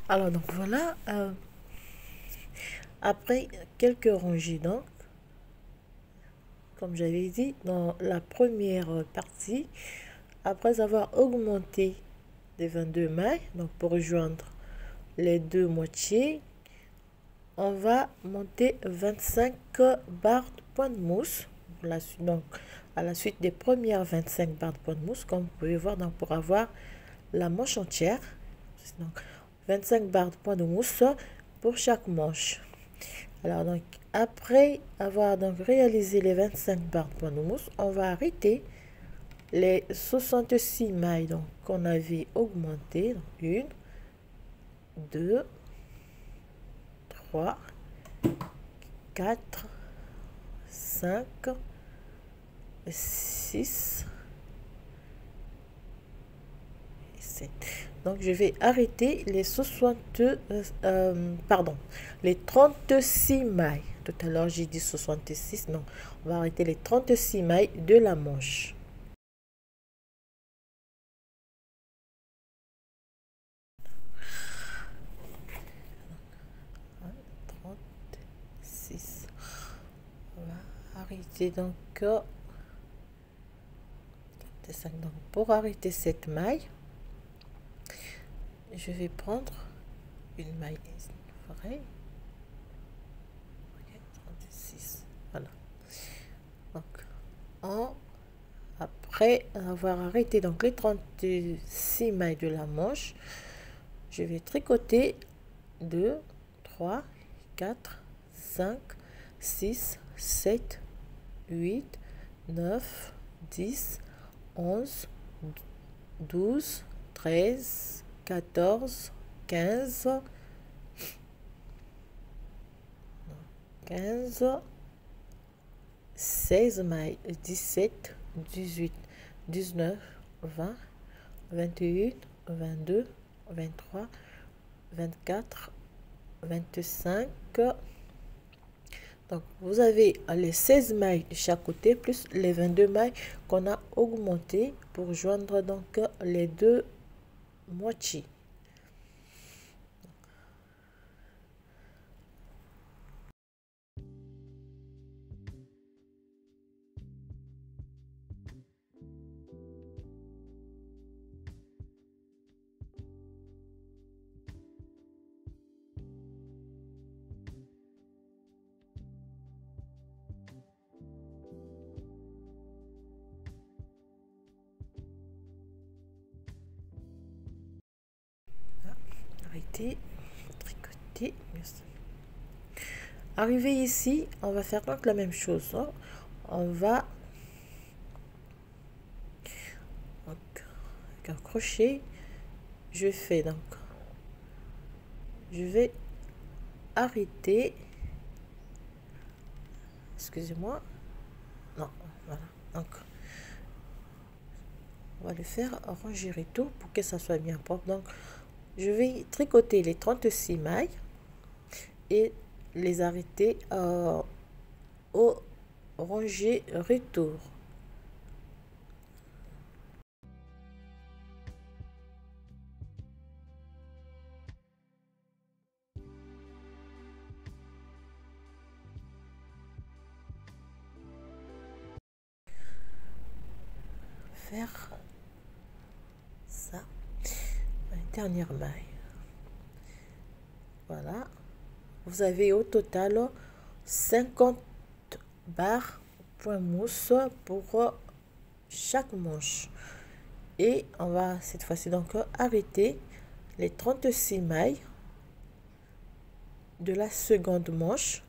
Alors donc voilà, après quelques rangées donc, comme j'avais dit dans la première partie, après avoir augmenté les 22 mailles, donc pour rejoindre les deux moitiés, on va monter 25 barres de point de mousse. Donc à la suite des premières 25 barres de point de mousse, comme vous pouvez voir, donc pour avoir la manche entière. Donc 25 barres de point de mousse pour chaque manche. Alors donc après avoir donc réalisé les 25 barres de point de mousse, on va arrêter les 66 mailles donc qu'on avait augmenté. Donc 1, 2, 3, 4, 5, 6 et 7. Donc je vais arrêter les 36 mailles. Tout à l'heure j'ai dit 66, non. On va arrêter les 36 mailles de la manche. On va arrêter donc, pour arrêter cette maille, je vais prendre une maille vraie. 36, voilà. Donc après avoir arrêté donc les 36 mailles de la manche, je vais tricoter 2, 3, 4, 5, 6, 7, 8, 9, 10, 11, 12, 13, 14, 15, 16 mailles, 17, 18, 19, 20, 21, 22, 23, 24, 25. Donc vous avez les 16 mailles de chaque côté plus les 22 mailles qu'on a augmenté pour joindre donc les deux moitiés. Arrêter, tricoter. Arrivé ici, on va faire donc la même chose. On va donc, avec un crochet, je fais donc, je vais arrêter. Excusez-moi. Non, voilà. Donc, on va le faire ranger et tout pour que ça soit bien propre. Donc, je vais tricoter les 36 mailles et les arrêter au rangé retour. Faire ça, la dernière maille. Voilà, vous avez au total 50 barres point mousse pour chaque manche. Et on va cette fois-ci donc arrêter les 36 mailles de la seconde manche.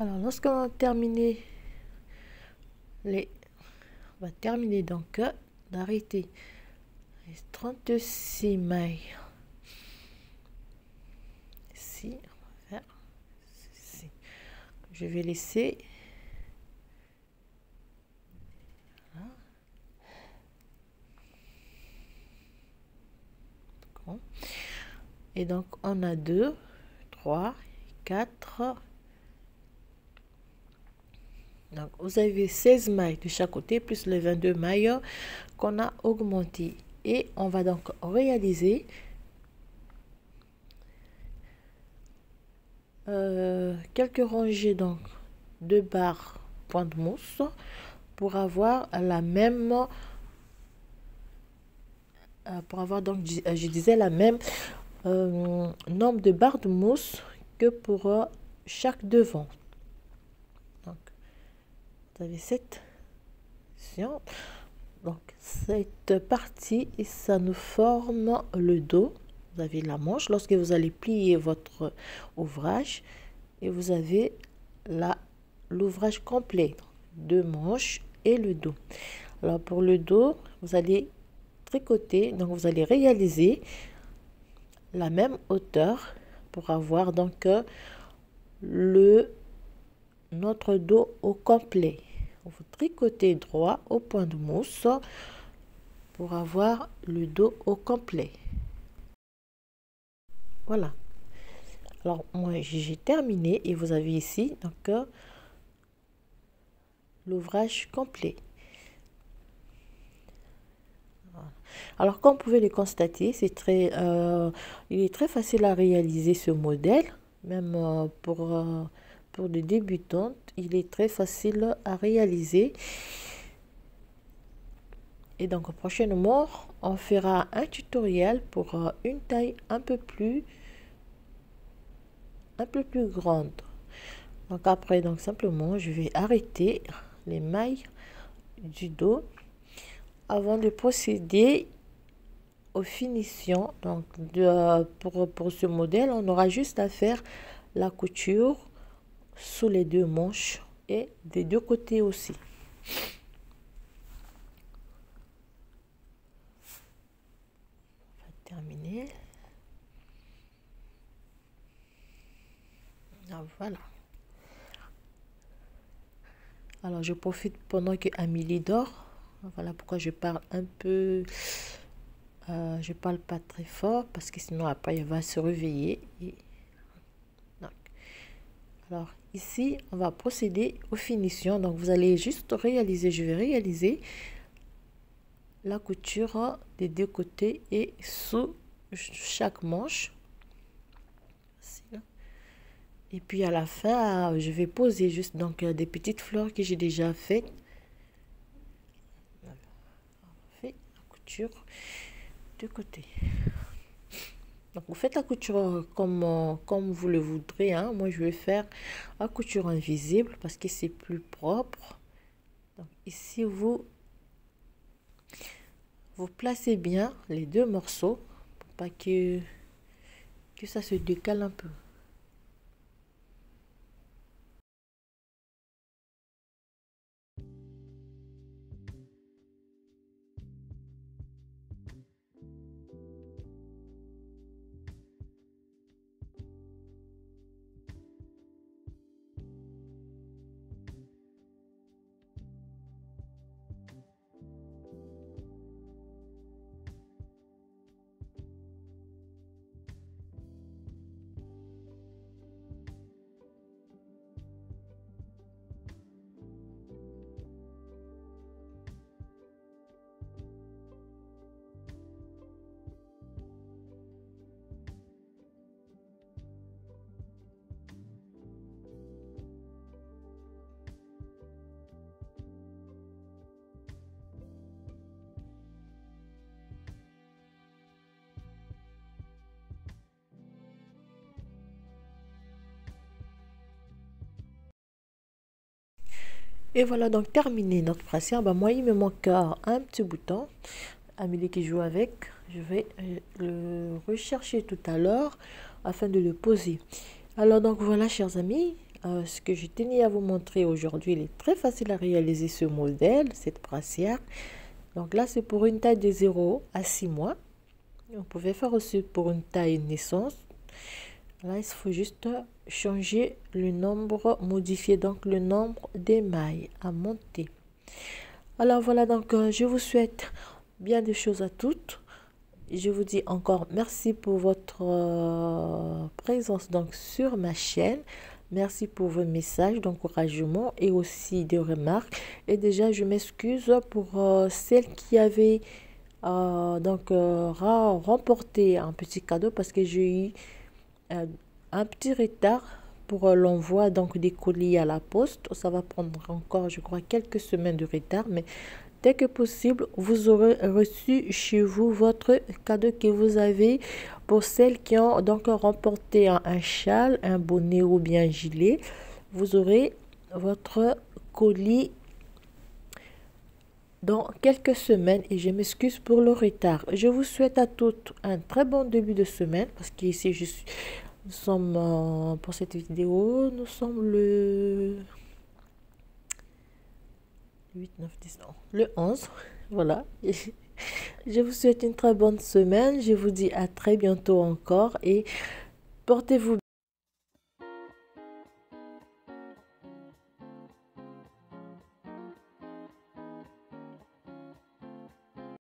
Alors lorsqu'on a terminé on va terminer donc d'arrêter les 36 mailles ici. On va faire ceci. je vais laisser. Voilà. Et donc on a 2, 3, 4. Donc vous avez 16 mailles de chaque côté plus les 22 mailles qu'on a augmenté. Et on va donc réaliser quelques rangées donc de barres point de mousse pour avoir la même donc je disais la même nombre de barres de mousse que pour chaque devant. Donc vous avez cette section. Donc cette partie et ça nous forme le dos. Vous avez la manche lorsque vous allez plier votre ouvrage et vous avez l'ouvrage complet, 2 manches et le dos. Alors pour le dos, vous allez tricoter, donc vous allez réaliser la même hauteur pour avoir donc notre dos au complet. Vous tricotez droit au point de mousse pour avoir le dos au complet. Voilà. Alors moi j'ai terminé et vous avez ici donc l'ouvrage complet. Voilà. Alors comme vous pouvez le constater, c'est il est très facile à réaliser ce modèle, même pour des débutantes, il est très facile à réaliser. Et donc prochainement, on fera un tutoriel pour une taille un peu plus grande. Donc après, donc simplement, je vais arrêter les mailles du dos avant de procéder aux finitions. Donc pour ce modèle, on aura juste à faire la couture sous les 2 manches et des 2 côtés aussi. On va terminer. Ah, voilà. Alors je profite pendant que Amélie dort. Voilà pourquoi je parle un peu. Je parle pas très fort parce que sinon après elle va se réveiller. Donc, alors ici on va procéder aux finitions. Donc vous allez juste réaliser. Je vais réaliser la couture des 2 côtés et sous chaque manche. Et puis à la fin, je vais poser juste donc des petites fleurs que j'ai déjà faites. On fait la couture de côté. Donc vous faites la couture comme vous le voudrez. Hein. Moi je vais faire la couture invisible parce que c'est plus propre. Donc ici vous placez bien les 2 morceaux pour pas que ça se décale un peu. Et voilà donc terminé notre brassière. Bah, moi il me manque un petit bouton. Amélie qui joue avec, je vais le rechercher tout à l'heure afin de le poser. Alors donc voilà chers amis, ce que je tenais à vous montrer aujourd'hui. Il est très facile à réaliser ce modèle, cette brassière. Donc là c'est pour une taille de 0 à 6 mois. Vous pouvez faire aussi pour une taille naissance. Là, il faut juste changer le nombre, modifier donc le nombre des mailles à monter. Alors voilà, donc je vous souhaite bien des choses à toutes. Je vous dis encore merci pour votre présence donc sur ma chaîne. Merci pour vos messages d'encouragement et aussi des remarques. Et déjà, je m'excuse pour celles qui avaient remporté un petit cadeau parce que j'ai eu un petit retard pour l'envoi donc des colis à la poste. Ça va prendre encore, je crois, quelques semaines de retard, mais dès que possible, vous aurez reçu chez vous votre cadeau que vous avez. Pour celles qui ont donc remporté un châle, un bonnet ou bien un gilet, vous aurez votre colis dans quelques semaines et je m'excuse pour le retard. Je vous souhaite à toutes un très bon début de semaine parce qu'ici nous sommes pour cette vidéo, nous sommes le 8, 9, 10, non, le 11. Voilà. Je vous souhaite une très bonne semaine. Je vous dis à très bientôt encore et portez-vous